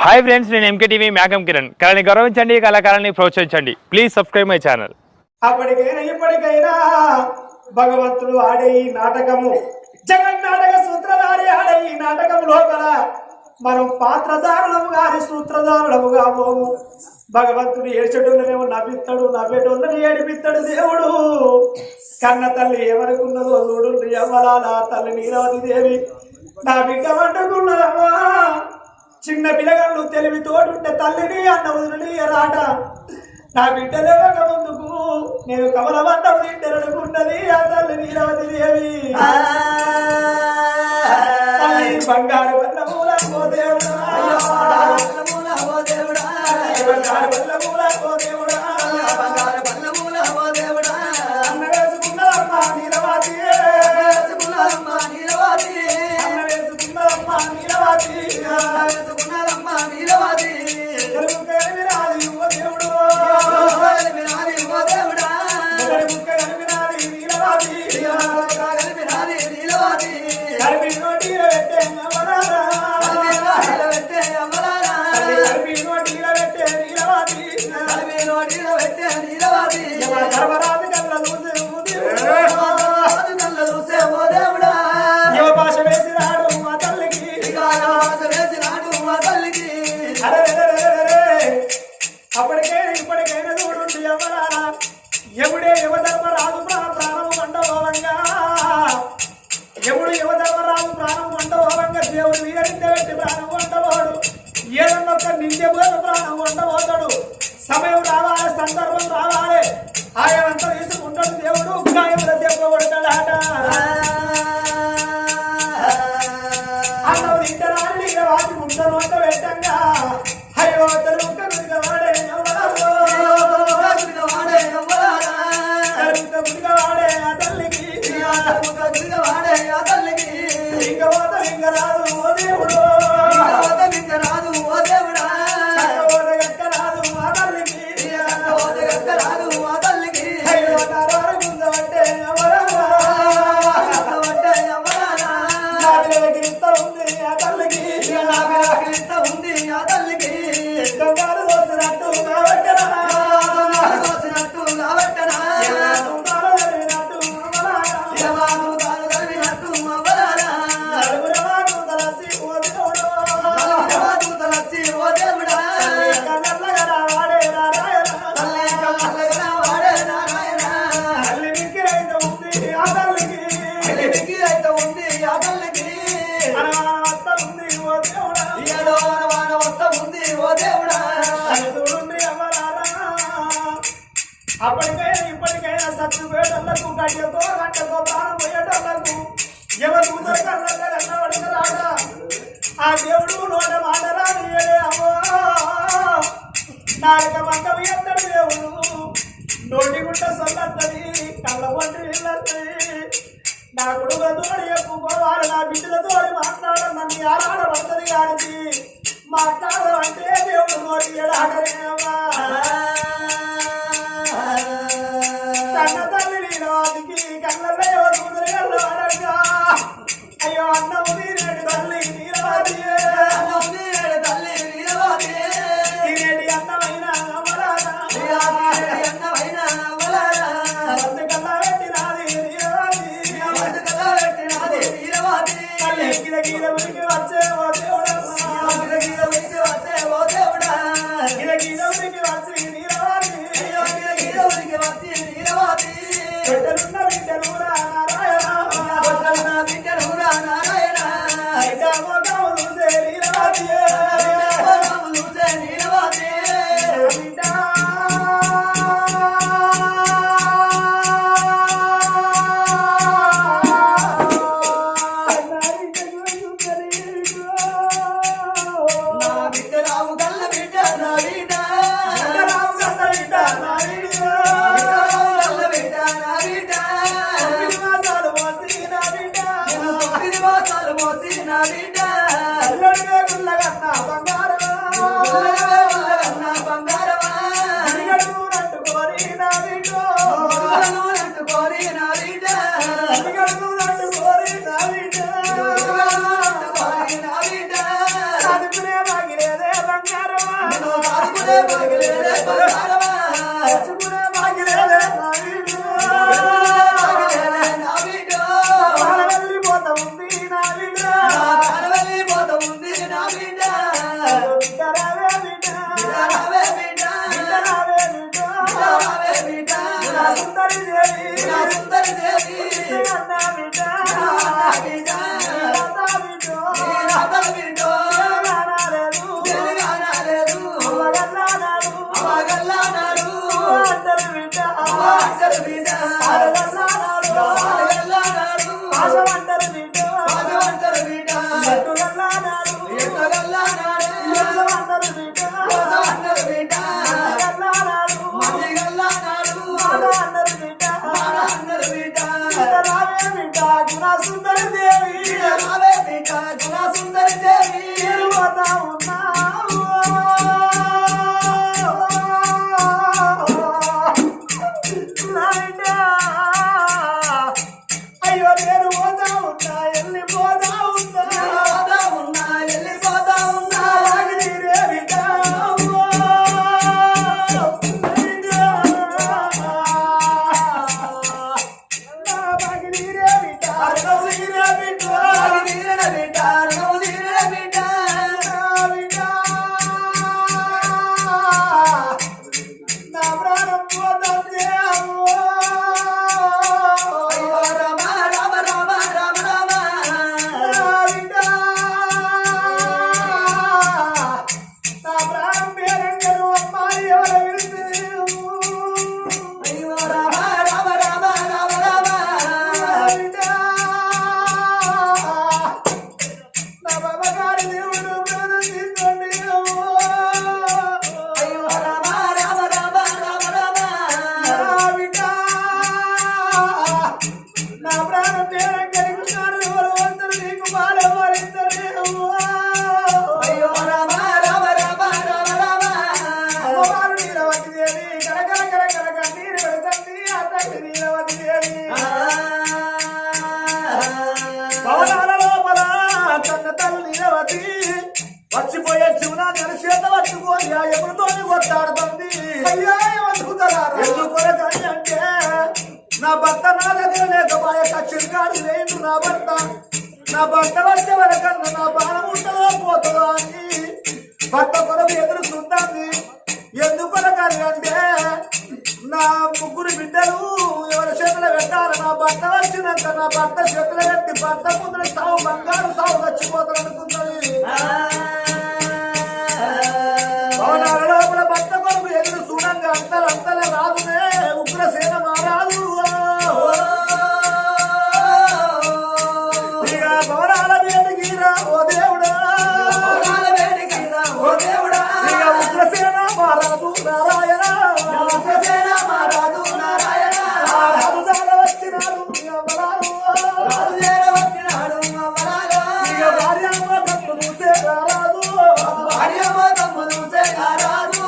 Hi friends, నేను MK TV మేఘం కిరణ్. కళని గౌరవించండి, కళాకారాన్ని ప్రోత్సహించండి. Please subscribe my channel. అప్పటికైనా ఇప్పటికైనా భగవంతుడు ఆడే ఈ నాటకము, జగన్నాటక సూత్రధారి ఆడే ఈ నాటకం లోపల మనం పాత్రధారులము గాని సూత్రధారులము కాబోము. భగవంతుడు ఏడ్చేటోళ్ళనేమో నవ్విస్తాడు, నవ్వేటోళ్ళని ఏడిపిస్తాడు. దేవుడు కన్న తల్లి ఏమనుకున్నదో చూడు. అవ్వలాల తల్లి నీరావతి దేవి నా బిడ్డ వండుకున్నదమ్మా. చిన్న పిల్లగాళ్ళు తెలివి తోడుంటే తల్లిని అన్న వదిలి రాట. నా బిడ్డ లేవక ముందుకు నేను కమలమంటం తింటనుకున్నది ఆ తల్లి నీరావతి దేవి. బంగారు వల్ల మూల ఓ దేవుడా, బంగారు వల్ల మూల ఓ దేవుడా, అన్న వేసుకున్నదమ్మా నీలవాతి, అన్న వేసుకున్నదమ్మా నీలవాతి, కలిమిరాది ఓ దేవుడు, ముక్క కలిమిరాది నీలవాతి, కలిమి నోటిలో పెట్టే అమరారా, కలిమి నోటిలో పెట్టే నీలవాతి, గర్భరాజు కళ్ళ చూసే ఓ దేవుడా, యువ భాష వేసినాడు మా తల్లికి. అప్పటికే ఇప్పటికైనా చూడుండి ఎవరారా, ఎవుడే యువధర్మరాజు ప్రాణం మండభవంగా, ఎవుడు యువధర్మరాజు ప్రాణం మండభవంగా దేవుడు వీరించబెట్టి ప్రాణం వంటవాడు. ఏదన్నా ఒక నిందెపోయిన ప్రాణం వంటబోతాడు. సమయం రావాలి, సందర్భం రావాలి, ఆయనంతా తీసుకుంటాడు దేవుడు. గాయముల దెబ్బబడతాడట. అన్నది ఇంటరాని వాటి ముందరు వంట పెట్టంగా అయ్యో తలుక వాడే వాడే ఆ తల్లికి ఇంకా పోత ఇంకా రాదు ఓ దేవుడు, రాదు ఓ దేవుడా, గట్ట రాదు ఆ తల్లికి. అయ్యో నరాలు ముందబట్టే నా పిల్లలకి ఇంత ఉంది ఆ తల్లికి, దొంగలు దోసినట్టు కాబట్టనా, అప్పటికైనా ఇప్పటికైనా సత్తుపేటలకు గడ్డతో గంటతో ప్రాణం పోయేటోళ్లకు ఎవరు కన్నబడిన రాట. ఆ దేవుడు నోట మాటరాని అమ్మో నాలుక మంగం ఎత్తడు దేవుడు, నోటి గుంట సొల్లత్తది, కళ్ళ వంటి ఇల్లత్తది. నా కొడుకులతో ఎక్కుకోవాలి, నా బిడ్డలతో మాట్లాడమని ఆరాడబడుతుంది. కానీ మాట్లాడమంటే దేవుడు నోటి ఎడాడరేవా. కన్న తల్లి నీలవాతికి కళ్ళల్లో ఎవరు కుదిరేళ్ళగా. అయ్యో అన్నము తీరేటి తల్లి నీలవాతి, తినేటి అన్నమైన అమరానా, అందుకల్లా పెట్టినాది నీలవాతి. తల్లి ఎక్కిన గీల ఉనికి వచ్చే ఓ దేవుడమ్మా. సాదుకునే బాగిలేదే బంగారమా తెచ్చుకునే బాగిలేదే నా వీడు. బాగిలేదే నా బిడ్డో వాన వెళ్ళిపోతా ఉంది నా వీడు. నా కనవెళ్ళిపోతా ఉంది నా బిడ్డ బిడ్డ రావే బిడ్డ. రావే బిడ్డ బిడ్డ రావే బిడ్డ. రావే బిడ్డ నా సుందరి దేవి. నా సుందరి దేవి అన్నా బిడ్డ. బిడ్డ అన్నా బిడ్డ. నీ రాత బిడ్డో రానాలేదు. తెలుగానాలేదు అమ్మగల్లానాడు. అమ్మగల్లానాడు అందరు బిడ్డ. అందరు బిడ్డ ఆడగల్లానాడు. ఆడగల్లానాడు ఆశమంటారు బిడ్డ. ఆశమంటారు బిడ్డ ఎట్టుగల్లానాడు. ఎట్టగల్లానాడు ఆశమంటారు బిడ్డ. ఆశమంటారు బిడ్డ గల్లానాడు. మందిగల్లానాడు ఆడ అన్నారు బిడ్డ. అందరు బిడ్డ బిడ్డ రావే బిడ్డ. గుణ సుందరి దేవి. రావే బిడ్డ గుణ సుందరి దేవి నేను పోతా ఉన్నావు. నా బిడ్డ. అయ్యో నేను పోతా ఉన్నా. వెళ్ళిపోతా ఉన్నా. పోతా ఉన్నా వెళ్ళిపోతా ఉన్నా నాగిరే బిడ్డ. బిడ్డ. నా బాగిరే బిడ్డ. అరగవులిరే బిడ్డ. తీరన బిడ్డ రుణము తీరన బిడ్డ నా బిడ్డ. నా ప్రాణం పోతుంది. అయ్యో రామ రామ రామ రామ రామ నా బిడ్డ. నా ప్రాణం పేరంగను అమ్మాయి ఎవరు విడితే అయ్యో రామ రామ రామ రామ రామ నా బాబాగారి దేవుడు ప్రాణం తీసుకోండి. అయ్యో రామ రామ రామ రామ రామ నా బిడ్డ. నా ప్రాణం పేరంగని కృష్ణాడు ఎవరు అందరూ నీకు బాలవారిద్దరు. అయ్యో రామ రామ రామ రామ రామ అమ్మవారు నీలవతి దేవి. కరకర కరకర కన్నీరు పెడుతుంది ఆ తల్లి నీలవతి దేవి. భవనాల లోపల కన్న తల్లి నీలవతి వచ్చిపోయే జీవనాన్ని చేత పట్టుకొని ఆ ఎముడితోని కొట్టాడుతుంది. అయ్యా బతుకుతారు ఎందుకొరకని అంటే నా భర్త నా దగ్గర లేకపోయే చిరుకాడు లేదు నా భర్త. నా భర్త వచ్చే వరకన్నా నా ప్రాణం ఉంటుందో పోతుందో అని భర్త కొరకు ఎదురుస్తుంటుంది. ఎందుకొరకని అంటే నా ముగ్గురు బిడ్డలు ఎవరి చేతులు పెట్టాలి. నా భర్త వచ్చినాక నా భర్త చేతులు పెట్టి భర్త ముందు సాగు బంగారు సాగు వచ్చిపోతాను అనుకున్నది. భవనాల లోపల భర్త కొరకు ఎదురు చూడంగా అంతల రాదునే ఉగ్రసేన మారాదు. ఇక భవనాల వేడికి రా ఓ దేవుడా. ప్రాణ వేడికిరా ఓ దేవుడా ఇక ఉగ్రసేన మారాదు నారాయణ. ఉగ్రసేన మారాదు నారాయణ ఆ రాజుదార వచ్చినాడు ఎవరారు. రాజు చేరవచ్చినాడు అమరాగా ఇక భార్యమ్మ కప్పు చూసే రారాదు. భార్యమ్మ తమ్ముడు రారాదు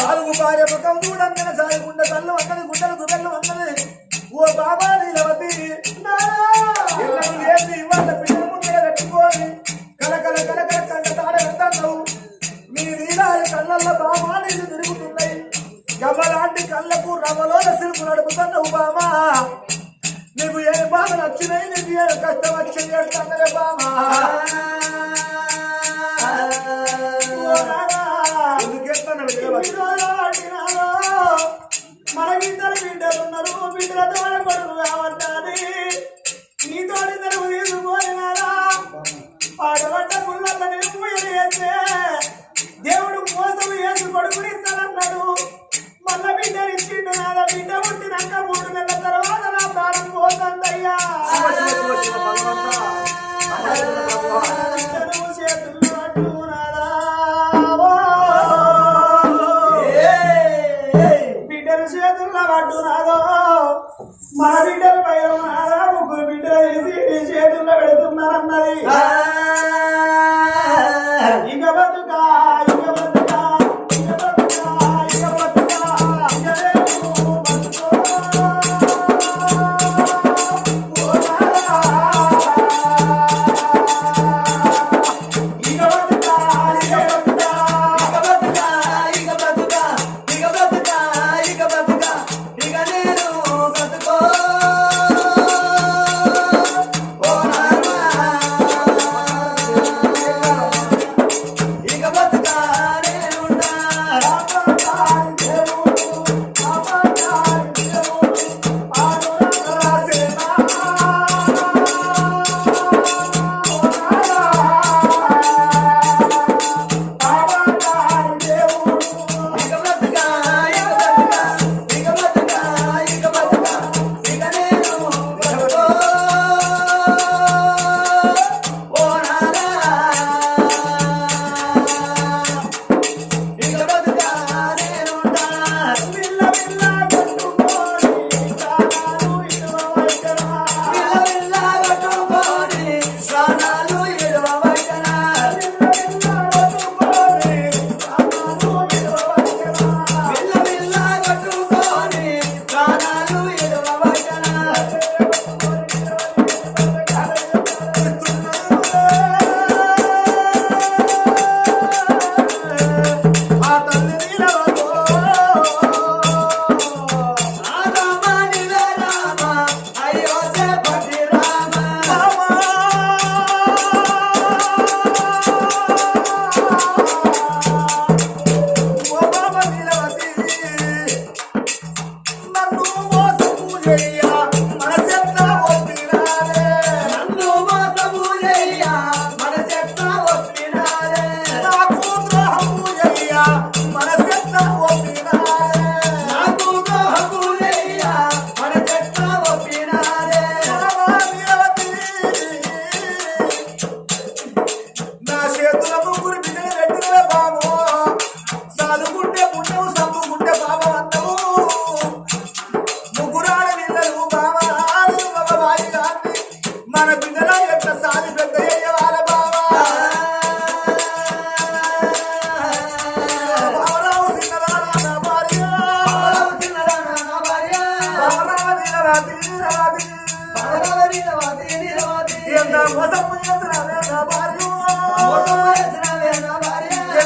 నాలుగు భార్య ముఖం చూడంగా సాయకుండా తల్లు అన్నది గుండెలు గుడ్డలు అన్నది. ఓ బాబా నీలవతి ఇళ్ళను వేసి వాళ్ళ పిల్లల ముందే పెట్టుకొని కలకల కలకల కంట తాడ పెడతావు. నీ నీలాలి కళ్ళల్లో బామా నీళ్ళు తిరుగుతున్నాయి. గవ్వలాంటి కళ్ళకు రవ్వలోన సిరుపు నడుపుతున్నావు బామా. నీకు ఏ బాధ నచ్చినాయి నీకు ఏ కష్టం వచ్చింది అంటున్నవే బామా. మనకిద్దరు బిడ్డలున్నారు. బిడ్డలతో కొడుకు కావద్దని నీతో తెరువు తీసుకుపోయినారా. పాడబడ్డ ముళ్ళల్లో నిలుపు వేస్తే దేవుడు మోసం వేసి కొడుకుని ఇస్తానన్నాడు. మళ్ళా బిడ్డనిచ్చిండు. నాద బిడ్డ పుట్టినాక 3 నెలల తర్వాత నా ప్రాణం పోతుందయ్యా. బిడ్డను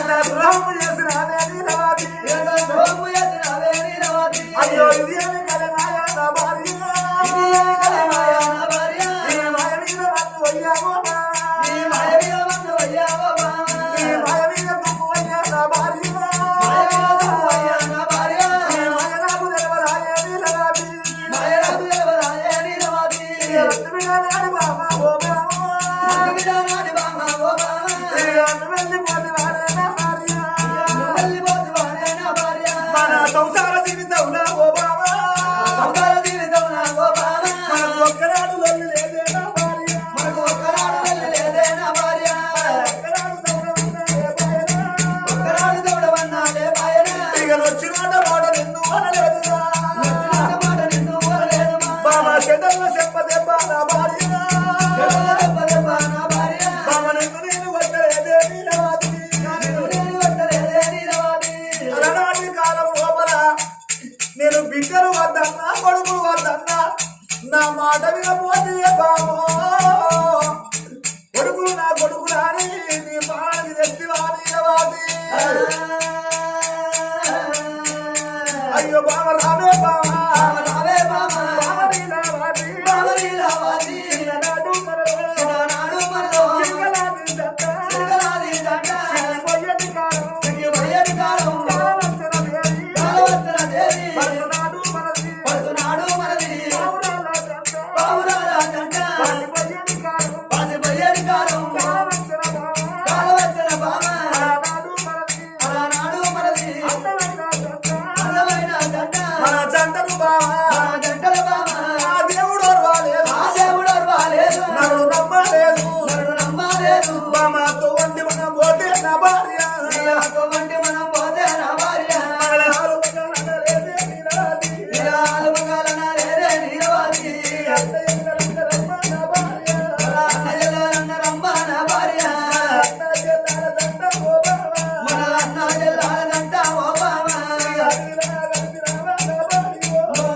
ఎంత ద్రోహము చేసిన నీలవతి అయ్యో ఇది అని కలమాయా నా భార్య ఈ మాయ మీద వన్ను వయ్యావో ఈ మాయ మీద తుమ్ము వయ్యా నా భార్య ఈ మాయ నాకు తెలవదాయే నీలవతి రత్తు మీద నాడు బాబా ఓ బాబా వెళ్ళిపోతే వాడే నా భార్య మన సంసార జీవితంలో ఓ బాబా మనకు ఒక్కనాడు వెళ్ళి లేదే నా భార్య ఒక్కనాడు దౌడమన్నాడే భార్య ఇక వచ్చినాట మాట నిన్ను అనలేదురా బాబా చెడ్డల చెప్ప దెబ్బ నా భార్య బాబా నిన్ను నేను వద్దలేదే నీలవతి అలనాటి కాలం లోపల నేను బిడ్డలు వద్దన్నా కొడుకులు వద్దన్నా నా మాట వినపోతే బాబో కొడుకులు నా కొడుకులాని నీ పాడికి తెచ్చివా నీలవతి అయ్యో బావ రావే బావా బావ నీలవతి చిన్ననాడు మరో చిన్ననాటి జంట చిన్నపోయేటి కాలం కాలవంచన దేవి పరశునాడు మనది పావురాల జంట పాసిపోయేటి కాలం కాలవంచన భామ ఆనాడు మనది అందమైన జంట మన జంటలు బావా ఆ దేవుడు ఓర్వాలేదు నన్ను నమ్మలేదు బామతో వంటి మనం పోతే నా భార్య మగళాలు మగళనలేదే నీలవతి. అన్నయ్యలందరూ రమ్మ నా భార్య. అన్న చెల్లాల దండ ఓ బావా.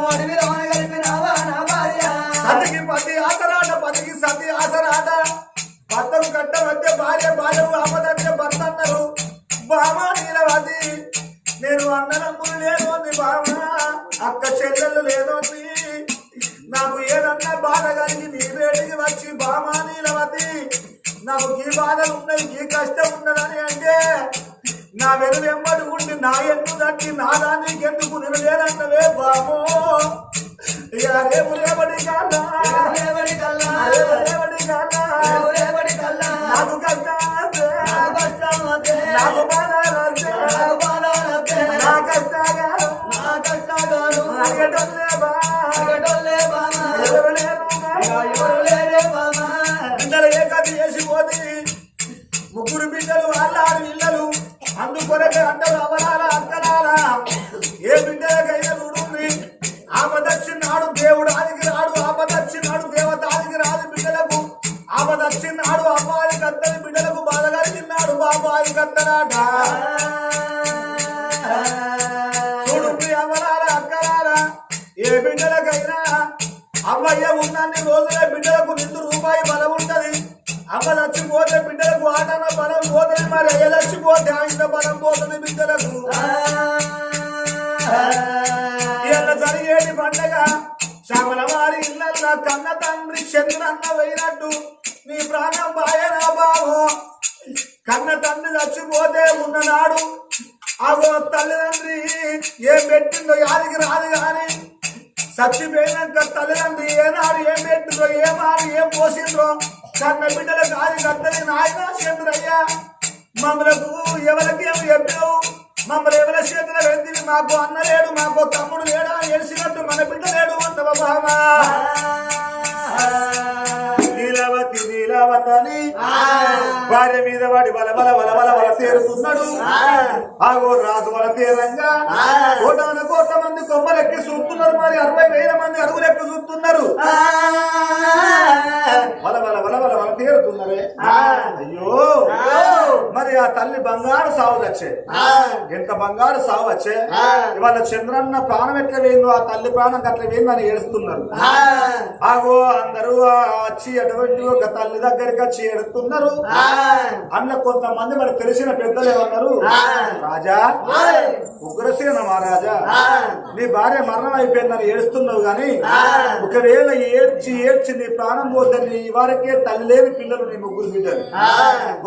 అడవిలా కలిపినావా నా భార్య. సతికి పతి ఆసరాట పతికి సతి ఆసరాట భర్తకు కట్ట మధ్య భార్యవు ఆపదంటే భర్త అన్నారు బామా నీలవతి నేను అన్నదమ్ములు లేనోంది బామా అక్క చెల్లెలు లేనోంది నాకు ఏదన్నా బాధ కలిగి నీ వేడికి వచ్చి బామా నీలవతి నాకు ఈ బాధలు ఉన్నాయి ఈ కష్టం ఉన్నదని అంటే నా వెనువెంబడి ఉండి నా ఎన్ను దట్టి నా దానికి ఎందుకు నిలలేదన్నవే బామో ఇక రేపు రేపటి కల్లా నాకు కష్టాలే నాకు బాధలే నా కష్టాలు పిల్లలు ఏకాది చేసిపోతే ముగ్గురు బిడ్డలు అల్లారు ఇళ్ళలు అందుకొరకే అంటారు అవరాల అక్కరాల ఏ బిడ్డలకైనా చూడుంది ఆపదచ్చినాడు దేవుడు ఆదికి రాడు ఆపదచ్చినాడు దేవత ఆదికి రాదు బిడ్డలకు ఆపదచ్చినాడు అబ్బాయి కత్తని బిడ్డలకు బాధ కలిగినాడు బాబాయి కత్తరాట చూడుంది అవరాల అక్కరాల ఏ బిడ్డలకైనా అవ్వయ్య ఉన్నన్ని రోజులే బిడ్డలకు నిండు రూపాయి బలం ఉంటది అవ్వ చచ్చిపోతే బిడ్డలకు ఆటన బలం పోతుంది మరి అయ్య చచ్చిపోతే ఆయన బలం పోతుంది బిడ్డలకు ఇలా జరిగేటి పండగ శ్యామల వారి ఇళ్ళల్లో కన్న తండ్రి చంద్రన్న పోయినట్టు నీ ప్రాణం బాయనా బావో కన్న తండ్రి చచ్చిపోతే ఉన్ననాడు అగో తల్లిదండ్రి ఏం పెట్టిందో యాదికి రాదు గాని చచ్చిపోయినాక తల్లిదండ్రి ఏనాడు ఏం పెట్టిందో ఏమారు ఏం పోసిండ్రో కన్న బిడ్డలకు ఆది కట్టని నాయన చంద్రయ్యా మమ్మలకు ఎవరికి ఏమి చెప్పావు మమ్మల్ని ఎవరి చేతుల వెళ్తుంది మాకు అన్న లేడు మాకు తమ్ముడు లేడా అని ఎడిసినట్టు మన బిడ్డ లేడు అంటవ బామా నీలవతని భార్య మీద వాడి వల తేరుతున్నాడు ఆగో రాజు వల తేరంగా కోట్ల మంది కొమ్మలెక్కి చూస్తున్నారు మరి 60,000 మంది అడుగులెక్కి చూస్తున్నారు వల తేరుతున్నారే అయ్యో మరి ఆ తల్లి బంగారు సావు వచ్చే ఎంత బంగారు సావు వచ్చే ఇవాళ చంద్రన్న ప్రాణం ఎట్లా వేయిందో ఆ తల్లి ప్రాణం అట్లా వేయిందని ఏడుస్తున్నారు. ఆగో అందరూ వచ్చి అటువంటి ఒక తల్లి దగ్గరికి వచ్చి ఏడుతున్నారు. అందులో కొంతమంది మరి తెలిసిన పెద్దలు ఏమన్నారు, రాజా ఉగ్రసేన మహారాజా నీ భార్య మరణం అయిపోయిందని ఏడుస్తున్నావు గాని ఒకవేళ ఏడ్చి నీ ప్రాణం పోతే నీ వరకే తల్లి లేని పిల్లలు నీ ముగ్గురు బిడ్డలు.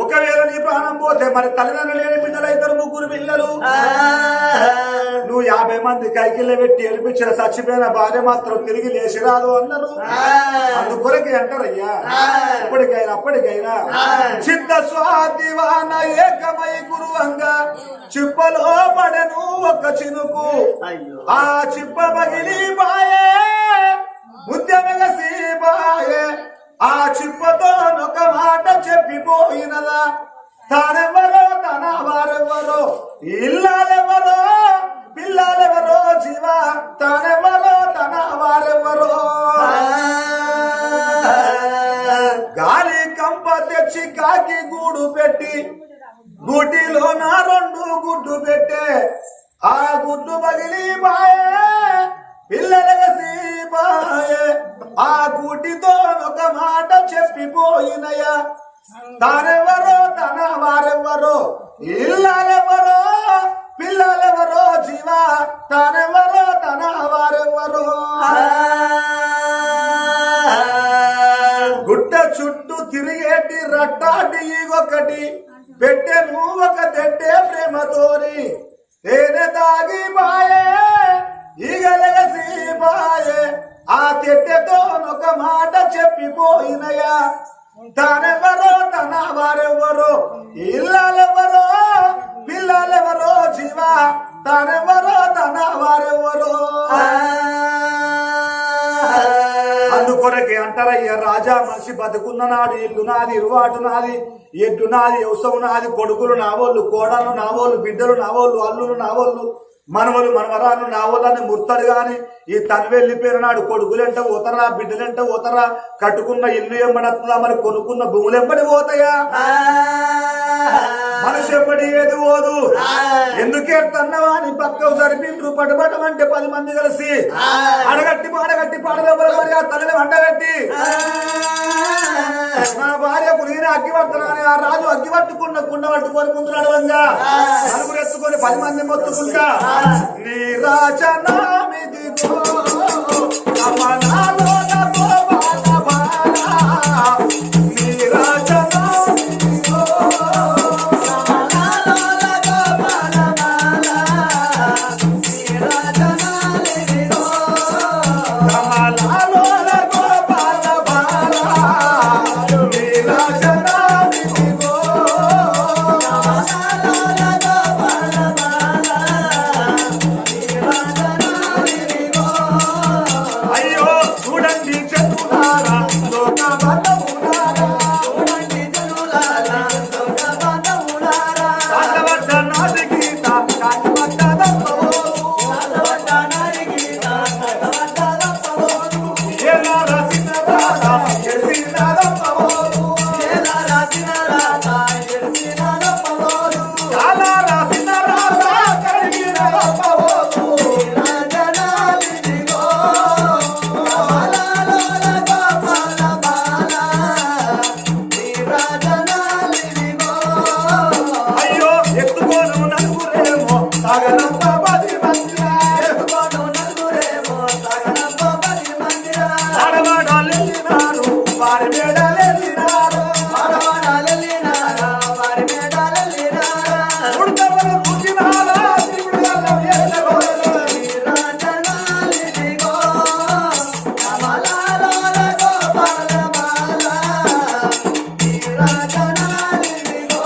ఒకవేళ నీ ప్రాణం పోతే మరి తల్లిదండ్రులు లేని బిడ్డలు అవుతారు ముగ్గురు పిల్లలు. నువ్వు 50 మంది కైకిళ్ళ పెట్టి ఏడిపించిన చచ్చిపోయిన భార్య మాత్రం తిరిగి లేచిరాదు అన్నారు. అందుకొరకే అంటారయ్యా అప్పటికైనా చిత్త స్వాదివాన ఏకమై గురువంగా చిప్పలో పడను ఒక చినుకు ఆ చిప్ప పగిలి బాయే ముద్యమగసి బాయే ఆ చిప్పతో ఒక మాట చెప్పిపోయినదా తానెవరో తన వారెవరో ఇల్లాలెవరో పిల్లలెవరో జీవ తానెవరో తన వారెవరో గాలి కంప తెచ్చి కాకి గూడు పెట్టి గూటిలో నా 2 గుడ్డు పెట్టే ఆ గుడ్డు పగిలి బాయే పిల్లలగసి బాయే ఆ గూటితో ఒక మాట చెప్పిపోయినయా తానెవరో తన వారెవరో ఇల్లాలెవరో పిల్లలెవరో జీవ తానెవరో తన వారెవరో గుట్ట చుట్టూ తిరిగేటి రట్టాటి ఒకటి పెట్టెను ఒక తెట్టే ప్రేమతోని తేనె తాగి బాయే ఈగలగసి బాయే ఆ తెట్టెతో ఒక మాట చెప్పిపోయినయా తానెవరో తన వారెవరో ఇల్లాలెవరో పిల్లలెవరో జీవ తానెవరో తన వారెవరో అందుకొరకే అంటారయ్య రాజా మనిషి బతుకున్న నాడు ఇల్లు నాది ఇరువాటు నాది ఎడ్డు నాది వ్యవసాయం నాది కొడుకులు నావోళ్ళు కోడలు నావోళ్ళు బిడ్డలు నావోళ్ళు అల్లులు నావోళ్ళు మనవలు మనవరాలు నావోళ్ళని ముర్తాడు గాని ఈ తను వెళ్ళిపోయిన నాడు కొడుకులెంట పోతారా బిడ్డలెంట పోతారా కట్టుకున్న ఇల్లు ఎంబడత్తుందా మరి కొనుక్కున్న భూములు ఎంబడి పోతాయా మనిషి ఎంబడి ఏది పోదు ఎందుకే తన్నవా అని పక్కకు జరిపిండ్రు పటపటమంటే 10 మంది కలిసి అడగట్టి పాడగట్టి మరి ఆ తల్లిని వండగట్టి నా భార్యకు నేను అగ్గి పడుతున్నాను ఆ రాజు అగ్గి పట్టుకున్న కుండ పట్టుకొని ముందు నడవంగా నలుగురు ఎత్తుకొని 10 మంది మొత్తుకుంటా నీ రాజనామిదిగో అమనాలో నగో బాల నీ రాజనామిదిగో అమనాలో నగో బాల నీ రాజనామిదిగో అమనాలో నగో బాల నీ రాజనామిదిగో అమనాలో నగో బాల అయ్యో చూడండి చతురారా లోక బంధములారా చూడండి చతురారా లోక బంధములారా కాటవడ్డ నాది గీత కాటవడ్డ దప్పవోరు ఎలా రాసిన రాధా ఎసిన దప్పవోరు ఎలా రాసిన రాధా ఎసిన దప్పవోరు కాలా రాసిన రాధా కడిగిన దప్పవోరు రాజనామిదిగో అయ్యో ఎత్తుకోను నలుగురేమో సాగనంప 10 మందిరా ఎత్తుకోను నలుగురేమో సాగనంప 10 మందిరా ఆడవాడాలెళ్ళినారు వారి మేడలెళ్ళినారు ఆడవాడాలెళ్ళినారా వారి మేడలెళ్ళినారా ఉడతవరు పుట్టినారా శివుడు గల్లం ఎల్లగోలు రాజనాలిదిగో కమలాలో గోపాలమాల రాజనాలిదిగో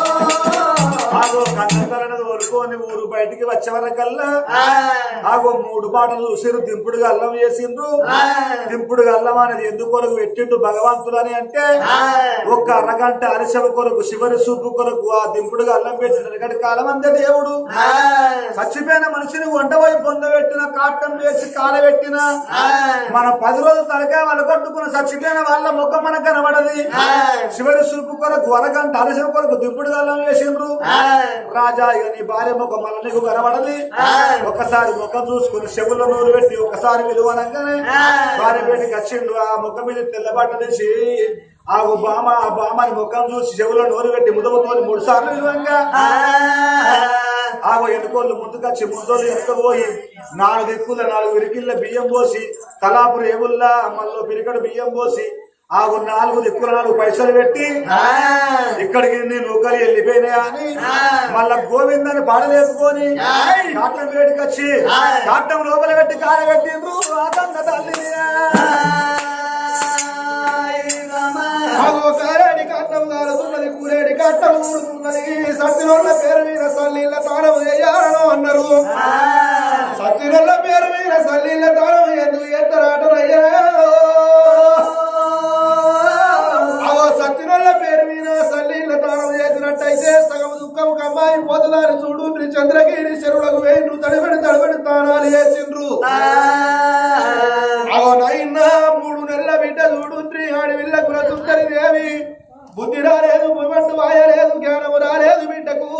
ఆగో కన్నతరణది ఒలుకొని ఊరు బయటికి వచ్చే వరకల్లా ఆగో 3 బాటలు చూసిరు దింపుడుగా అల్లం చేసిండ్రు దింపుడుగా అల్లం అనేది ఎందుకు కొరకు పెట్టిండు భగవంతుడని అంటే ఒక్క అరగంట అరిసెవ కొరకు చివరి సూపు కొరకు ఆ దింపుడుగా అల్లం పెట్టిన కాలం అంతే దేవుడు చచ్చిపోయిన మనిషిని వంట పోయి పొందబెట్టిన కాటం వేసి కాలబెట్టిన మనం 10 రోజులు తలకాయ వాళ్ళు కొట్టుకున్న చచ్చిపోయిన వాళ్ళ ముఖం మనకు కనబడది చివరి చూపు కొరకు వరగంట అలసిన కొరకు దిప్పుడు గల్లం వేసిండ్రు రాజా ఇక నీ భార్య ముఖం మళ్ళీ నీకు కనబడది ఒకసారి ముఖం చూసుకుని చెవుల్లో నూరు పెట్టి ఒకసారి విలువనంగానే భార్య బయటికి వచ్చిండు ఆ ముఖం మీద తెల్లబట్ట తీసి ఆ బామని ముఖం చూసి చెవులో నోరు పెట్టి ముదవతోని 3 సార్లు విలువంగా ఆగో ఎన్నుకోళ్ళు ముందుకొచ్చి ముందోళ్ళు వెనుకపోయి 4 దిక్కుల 4 విరికిళ్ళ బియ్యం పోసి తలాపు రేవుల్లా మళ్ళీ పిరికడు బియ్యం పోసి ఆగు 4 దిక్కుల 4 పైసలు పెట్టి ఇక్కడికి నేను ఒకరి వెళ్ళిపోయినాయా అని మళ్ళా గోవిందని పాడలేపుకొని కాటం వేడికి వచ్చి కాటం లోపల పెట్టి కాడబెట్టిండ్రు ఆటంగ తల్లి కారేడి కట్టం కాలుతున్నది కూరేడి కట్టం ఊడుతున్నది సత్తినోళ్ళ పేరు మీద సల్లీల తాళం చేయాలను అన్నారు సత్తినోళ్ళ పేరు మీద సల్లీల తాళం ఎందుకు ఎత్తరాటనయ్యా సత్తినోళ్ళ పేరు మీద సల్లీల తాళం చేసినట్టయితే సగం దుఃఖం కమ్మాయి పోతున్నారు చూడు చంద్రగిరి చెరువులకు వేయిండ్రు తడిపెడి తానాలు చేసిండ్రు నైనా 3 నెలల బిడ్డ చూడుండ్రి ఆడవిల్ల కులసుందరి దేవి బుద్ధి రాలేదు భూమంటు వాయలేదు జ్ఞానము రాలేదు బిడ్డకు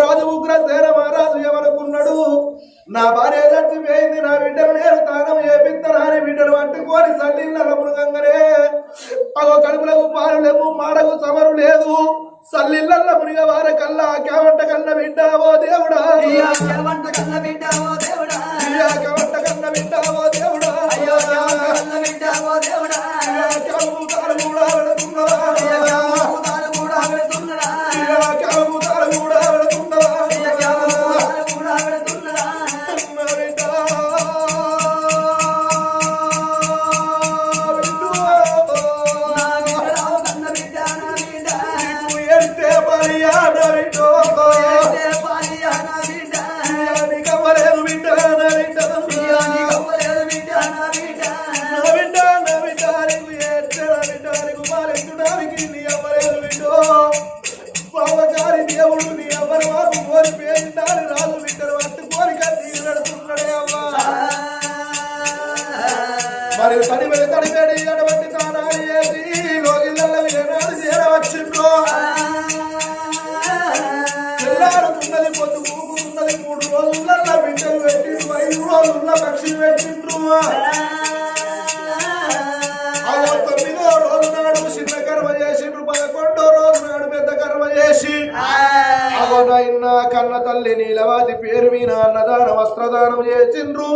రోజు ఉగ్రసేన మహారాజు ఎవరుకున్నాడు నా భార్య చచ్చిపోయింది నా బిడ్డను నేను తానం చేపిస్తానని బిడ్డను పట్టుకొని సల్లిళ్ళ మృగంగానే కడుపులకు పాలు లేవు మాడకు సమరు లేదు సల్లిళ్ళ మునిగ వార కల్లా కేవంట కన్న బిడ్డ ఓ దేవుడా కేవంట కన్న బిడ్డ ఓ దేవుడా కేవంట కన్న బిడ్డ ఓ దేవుడా కన్న బిడ్డ ఓ దేవుడా కమ్ముతారు కూడా వెళుతున్నదా కమ్ముతారు కూడా వెళుతున్నదా కమ్ముతారు కూడా వెళుతున్నదా కమ్ముతారు కూడా వెళుతున్నదా దేవుడు నీ ఎవరు వారు కోరి పేరు రాజు బిడ్డలు పట్టుకోని కట్టి నడుతున్నాడే అమ్మా మరి తడిపేడి అటువంటి తానాలు చేసి లోగిళ్ళ ఏనాడు చేరవచ్చిండ్రో తెల్లారుతున్నది పొద్దు కూకుతున్నది 3 రోజుల బిడ్డలు పెట్టిండ్రు 5 రోజుల పక్షులు పెట్టిండ్రు 9వ రోజు నాడు చిన్న కర్మ చేసిండ్రు 11వ రోజు నాడు పెద్ద కర్మ చేసి అగోనైనా కన్న తల్లి నీలవాది పేరు మీద అన్నదాన వస్త్రదానం చేసిండ్రు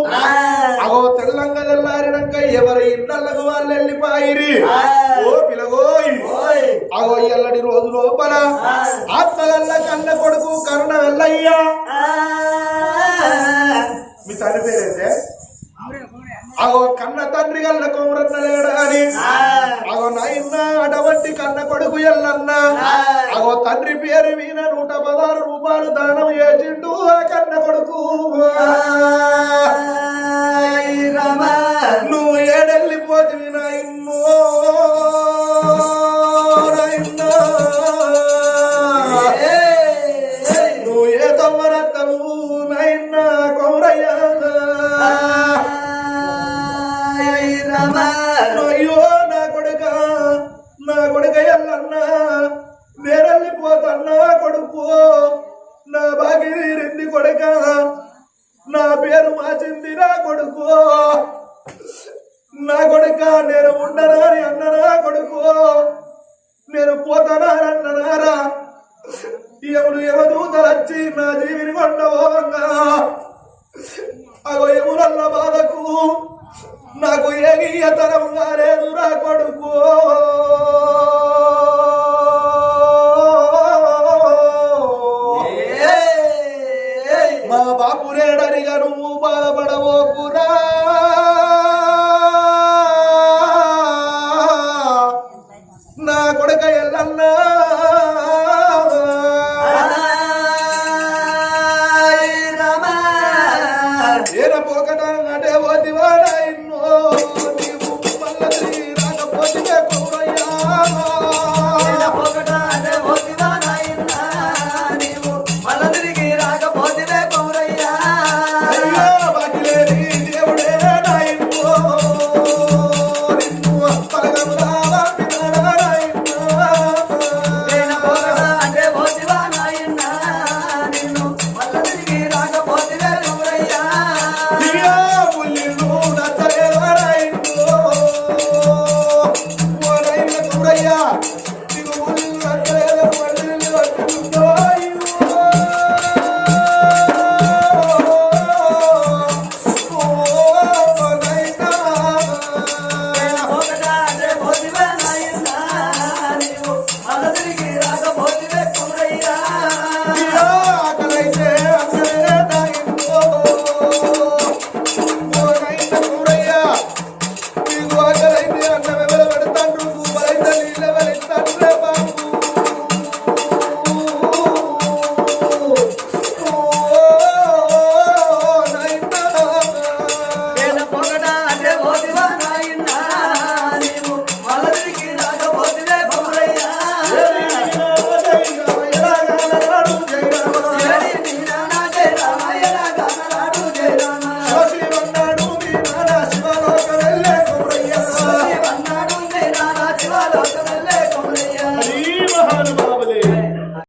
తెల్లంగా తెల్లారినాక ఎవరి ఇళ్ళకు వాళ్ళు వెళ్ళిపోయిరి ఓ పిలగోయ్ ఎల్లడి రోజు లోపల ఆత్మగల్ల కన్న కొడుకు కరుణ వెళ్ళయ్యా మీ తండ్రి పేరైతే కన్న తండ్రి గల్ల కోమరన్న లేడా అని నాయన అటువంటి కన్న కొడుకు ఎల్లన్న తండ్రి పేరు మీద 116 రూపాయలు దానం చేసిండు ఆ కన్న కొడుకు నువ్వు ఏడెళ్ళిపోతివి నాయన్నో నువ్వు ఏ తమ్మరత్తవు నాయన్న కోమరయ్యా అయ్యో నా కొడుక ఎల్లన్నా నేరెళ్ళిపోతన్నా కొడుకు నా భాగ్యరింది కొడుక నా పేరు మార్చింది నా కొడుకు నేను ఉండనాని అన్ననా కొడుకు నేను పోతానన్ననారా ఎవదూతలచ్చి నా జీవిని కొండవోగా ఎమురల్ల బాధకు నాకు ఏగియతరంగా లేదు నా కొడుకు మా బాపు రేడనిగా నువ్వు బాధపడవోకురా